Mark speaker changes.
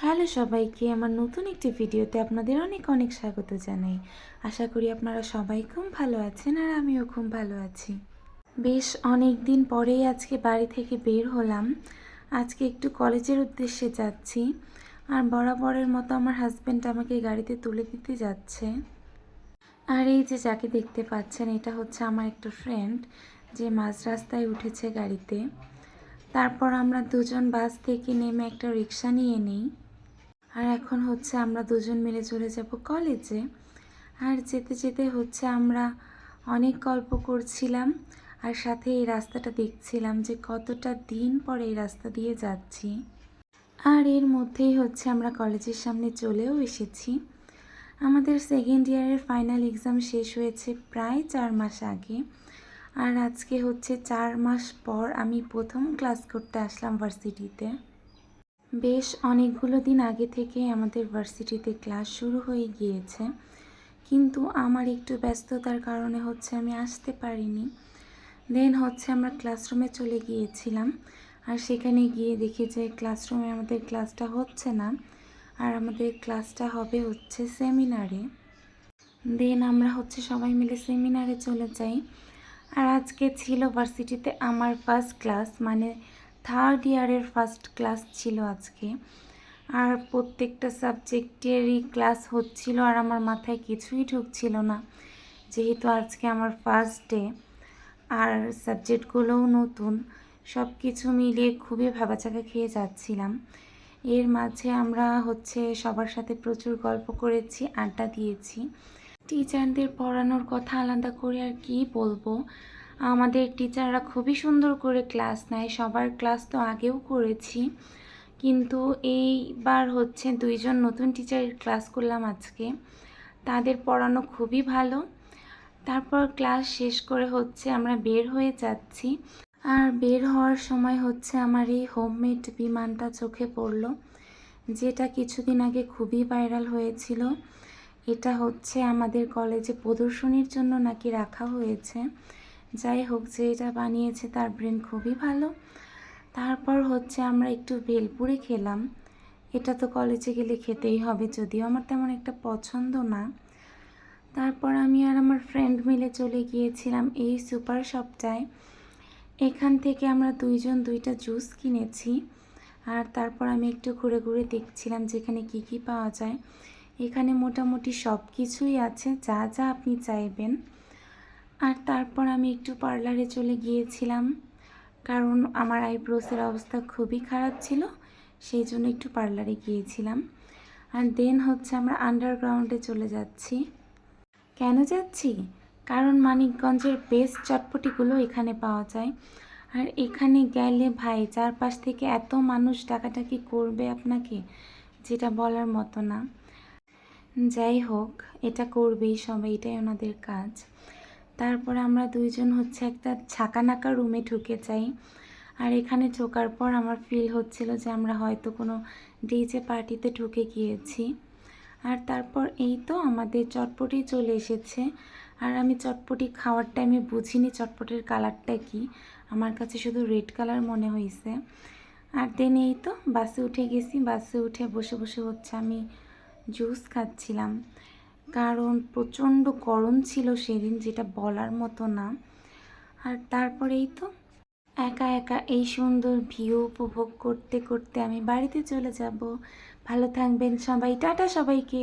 Speaker 1: Hello সবাইকে, আমার নতুন একটি ভিডিওতে আপনাদের অনেক অনেক স্বাগত জানাই। আশা করি আপনারা সবাই খুব ভালো আছেন আর আমিও খুব ভালো আছি। বেশ অনেক দিন পরেই আজকে বাড়ি থেকে বের হলাম। আজকে একটু কলেজের উদ্দেশ্যে যাচ্ছি, আর বরাবরের মতো আমার হাজব্যান্ড আমাকে গাড়িতে তুলে দিতে যাচ্ছে। আর এই যে যাকে দেখতে পাচ্ছেন, এটা হচ্ছে আমার একটা ফ্রেন্ড যে মাঝ রাস্তায় উঠেছে গাড়িতে। তারপর আমরা দুজন বাস থেকে নেমে একটা রিক্সা নিয়ে নিই। আর এখন হচ্ছে আমরা দুজন মিলে চলে যাব কলেজে। আর যেতে যেতে হচ্ছে আমরা অনেক গল্প করছিলাম, আর সাথে এই রাস্তাটা দেখছিলাম যে কতটা দিন পরে এই রাস্তা দিয়ে যাচ্ছি। আর এর মধ্যেই হচ্ছে আমরা কলেজের সামনে চলেও এসেছি। আমাদের সেকেন্ড ইয়ারের ফাইনাল এক্সাম শেষ হয়েছে প্রায় 4 মাস আগে। আর আজকে হচ্ছে 4 মাস পর আমি প্রথম ক্লাস করতে আসলাম ভার্সিটিতে। বেশ অনেকগুলো দিন আগে থেকে আমাদের ভার্সিটিতে ক্লাস শুরু হয়ে গিয়েছে, কিন্তু আমার একটু ব্যস্ততার কারণে হচ্ছে আমি আসতে পারিনি। দেন হচ্ছে আমরা ক্লাসরুমে চলে গিয়েছিলাম, আর সেখানে গিয়ে দেখি যে ক্লাসরুমে আমাদের ক্লাসটা হচ্ছে না, আর আমাদের ক্লাসটা হবে হচ্ছে সেমিনারে। দেন আমরা হচ্ছে সবাই মিলে সেমিনারে চলে যাই। আর আজকে ছিল ভার্সিটিতে আমার ফার্স্ট ক্লাস, মানে থার্ড ইয়ারের ফার্স্ট ক্লাস ছিল আজকে। আর প্রত্যেকটা সাবজেক্টেরই ক্লাস হচ্ছিল, আর আমার মাথায় কিছুই ঢুকছিল না, যেহেতু আজকে আমার ফার্স্ট ডে আর সাবজেক্টগুলোও নতুন। সব কিছু মিলিয়ে খুবই ভাবাচাকা খেয়ে যাচ্ছিলাম। এর মাঝে আমরা হচ্ছে সবার সাথে প্রচুর গল্প করেছি, আড্ডা দিয়েছি। টিচারদের পড়ানোর কথা আলাদা করে আর কি বলবো, আমাদের টিচাররা খুবই সুন্দর করে ক্লাস নেয়। সবার ক্লাস তো আগেও করেছি, কিন্তু এইবার হচ্ছে 2জন নতুন টিচারের ক্লাস করলাম আজকে। তাদের পড়ানো খুবই ভালো। তারপর ক্লাস শেষ করে হচ্ছে আমরা বের হয়ে যাচ্ছি। আর বের হওয়ার সময় হচ্ছে আমার এই হোমমেড বিমানটা চোখে পড়লো, যেটা কিছুদিন আগে খুবই ভাইরাল হয়েছিল। এটা হচ্ছে আমাদের কলেজে প্রদর্শনীর জন্য নাকি রাখা হয়েছে। যাই হোক, যে এটা বানিয়েছে তার ব্রেন খুবই ভালো। তারপর হচ্ছে আমরা একটু ভেলপুরি খেলাম। এটা তো কলেজে গেলে খেতেই হবে, যদিও আমার তেমন একটা পছন্দ না। তারপর আমি আর আমার ফ্রেন্ড মিলে চলে গিয়েছিলাম এই সুপার শপটায়। এখান থেকে আমরা 2জন 2টা জুস কিনেছি। আর তারপর আমি একটু ঘুরে ঘুরে দেখছিলাম যেখানে কি কি পাওয়া যায়। এখানে মোটামুটি সব কিছুই আছে, যা যা আপনি চাইবেন। আর তারপর আমি একটু পার্লারে চলে গিয়েছিলাম, কারণ আমার আইব্রোসের অবস্থা খুবই খারাপ ছিল, সেই জন্য একটু পার্লারে গিয়েছিলাম। আর দেন হচ্ছে আমরা আন্ডারগ্রাউন্ডে চলে যাচ্ছি। কেন যাচ্ছি? কারণ মানিকগঞ্জের বেস্ট চটপটিগুলো এখানে পাওয়া যায়। আর এখানে গেলে ভাই চারপাশ থেকে এত মানুষ ডাকাডাকি করবে আপনাকে, যেটা বলার মতো না। যাই হোক, এটা করবেই সবাই, এটাই ওনাদের কাজ। তারপর আমরা 2জন হচ্ছে একটা ছাকানাকা রুমে ঢুকে যাই। আর এখানে ঢোকার পর আমার ফিল হচ্ছিল যে আমরা হয়তো কোনো ডিজে পার্টিতে ঢুকে গিয়েছি। আর তারপর এই তো আমাদের চটপটি চলে এসেছে। আর আমি চটপটি খাওয়ার টাইমে বুঝিনি চটপটির কালারটা কি, আমার কাছে শুধু রেড কালার মনে হয়েছে। আর দেন এই তো বাসে উঠে গেছি। বাসে উঠে বসে বসে হচ্ছে আমি জুস খাচ্ছিলাম, কারণ প্রচণ্ড গরম ছিল সেদিন, যেটা বলার মতো না। আর তারপরেই তো একা একা এই সুন্দর ভিউ উপভোগ করতে করতে আমি বাড়িতে চলে যাব। ভালো থাকবেন সবাই, টাটা সবাইকে।